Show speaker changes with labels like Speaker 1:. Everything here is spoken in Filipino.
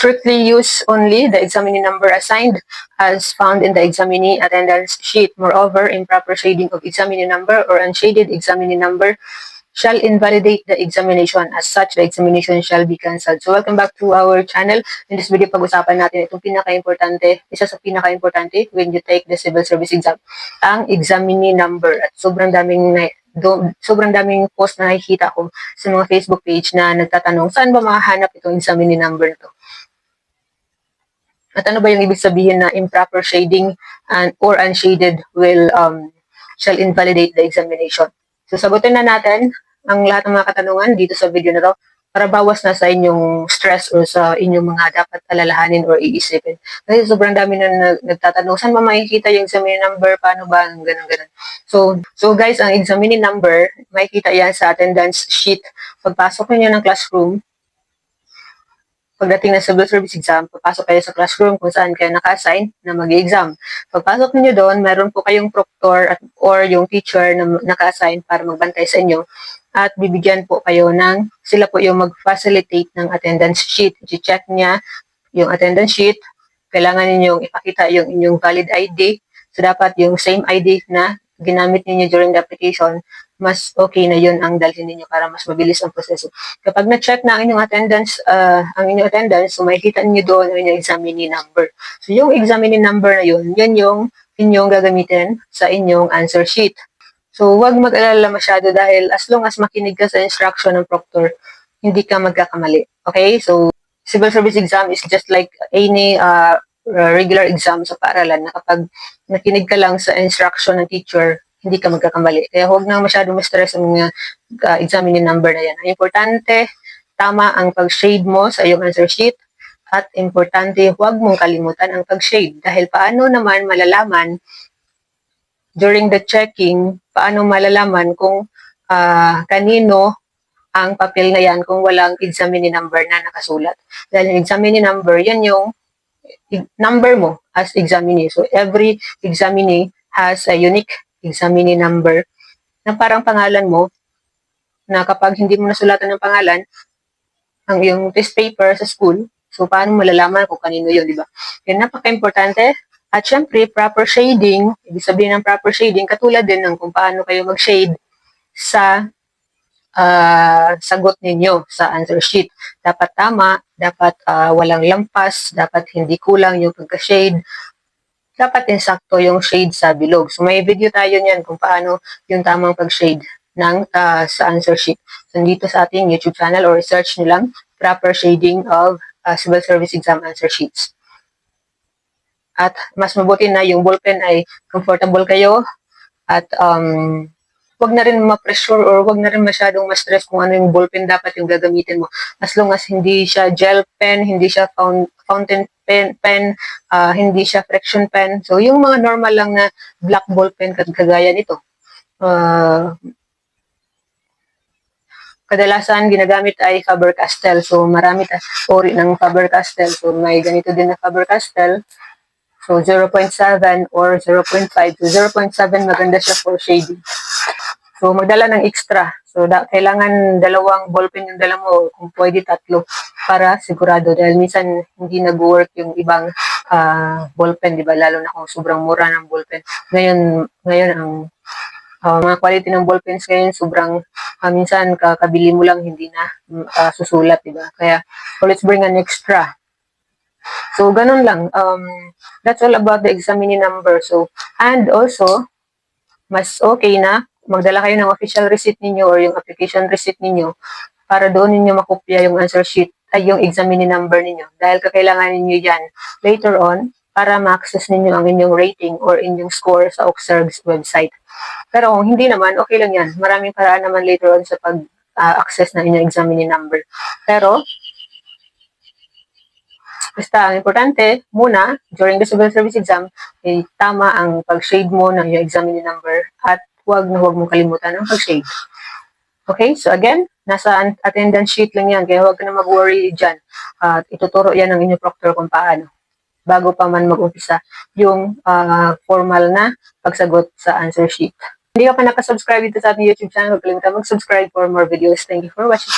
Speaker 1: Strictly use only the examinee number assigned as found in the examinee attendance sheet. Moreover, improper shading of examinee number or unshaded examinee number shall invalidate the examination. As such, the examination shall be cancelled. So, welcome back to our channel. In this video, pag-usapan natin itong pinaka-importante, isa sa pinaka-importante when you take the civil service exam, ang examinee number. At sobrang daming post na nakikita ko sa mga Facebook page na nagtatanong, saan ba mahahanap itong examinee number to? At ano ba yung ibig sabihin na improper shading or unshaded shall invalidate the examination? So, sagutin na natin ang lahat ng mga katanungan dito sa video na to para bawas na sa inyong stress or sa inyong mga dapat alalahanin or iisipin. Kasi sobrang dami na nagtatanong, saan ba makikita yung examinee number? Paano ba? Ganun. So guys, ang examinee number, makikita yan sa attendance sheet. Pagpasok niyo ng classroom, pagdating ng civil service exam, papasok kayo sa classroom kung saan kayo naka-assign na mag-exam. Pagpasok niyo doon, meron po kayong proctor or yung teacher na naka-assign para magbantay sa inyo at bibigyan po kayo sila po yung mag-facilitate ng attendance sheet. I-check niya yung attendance sheet, kailangan ninyong ipakita yung inyong valid ID. So, dapat yung same ID na ginamit ninyo during the application, mas okay na yun ang dalhin ninyo para mas mabilis ang proseso. Kapag na-check na ang inyong attendance, so makikita niyo doon ang inyong examinee number. So, yung examinee number na yun yung inyong gagamitin sa inyong answer sheet. So, huwag mag-alala masyado dahil as long as makinig ka sa instruction ng proctor, hindi ka magkakamali. Okay? So, civil service exam is just like any regular exam sa paaralan na kapag nakinig ka lang sa instruction ng teacher, hindi ka magkakamali. Kaya huwag na masyadong ma-stress ang mga examining number na yan. Ang importante, tama ang pag-shade mo sa iyong answer sheet at importante, huwag mong kalimutan ang pag-shade. Dahil paano naman malalaman during the checking, paano malalaman kung kanino ang papel na yan kung walang examinee number na nakasulat. Dahil yung examinee number, yan yung number mo as examinee. So, every examinee has a unique examinee number na parang pangalan mo na kapag hindi mo nasulatan ng pangalan ang iyong test paper sa school, so paano malalaman kung kanino yun, di ba? Yan, napaka-importante. At syempre, proper shading, ibig sabihin ng proper shading, katulad din ng kung paano kayo mag-shade sa sagot ninyo sa answer sheet. Dapat tama, dapat walang lampas, dapat hindi kulang yung pagka-shade, dapat insakto yung shade sa bilog. So, may video tayo niyan kung paano yung tamang pag-shade sa answer sheet. So, dito sa ating YouTube channel or search nyo lang, proper shading of civil service exam answer sheets. At mas mabuti na yung ballpen ay comfortable kayo at wag na rin ma-pressure or wag na rin masyadong ma-stress kung ano yung ballpen dapat yung gagamitin mo. As long as hindi siya gel pen, hindi siya fountain pen, hindi siya friction pen. So, yung mga normal lang na black ballpen kagaya nito. Kadalasan ginagamit ay Faber-Castell. So, marami uri ng Faber-Castell. So, may ganito din na Faber-Castell. So, 0.7 or 0.5. So, 0.7 maganda siya for shading. So, magdala ng extra. So, kailangan dalawang ballpen yung dala mo, kung pwede tatlo, para sigurado. Dahil minsan hindi nag-work yung ibang ballpen, di ba? Lalo na kung sobrang mura ng ballpen. Ngayon ang mga quality ng ballpens ngayon, sobrang minsan kakabili mo lang, hindi na susulat, di ba? Kaya, so let's bring an extra. So, ganun lang. That's all about the examinee number. So, and also, mas okay na magdala kayo ng official receipt ninyo or yung application receipt ninyo para doon ninyo makopya yung answer sheet ay yung examinee number ninyo. Dahil kakailangan ninyo yan later on para ma-access ninyo ang inyong rating or inyong score sa OCSERG's website. Pero kung hindi naman, okay lang yan. Maraming paraan naman later on sa pag-access ng inyong examinee number. Pero, basta, ang importante, muna, during the civil service exam, ay tama ang pag-shade mo ng yung examinee number at huwag mong kalimutan ang pag-shade. Okay? So again, nasa attendance sheet lang yan, kaya huwag ka na mag-worry dyan. At ituturo yan ng inyong proctor kung paano bago pa man mag-umpisa yung formal na pagsagot sa answer sheet. Hindi ka pa nakasubscribe dito sa ating YouTube channel, huwag kalimutan mag-subscribe for more videos. Thank you for watching.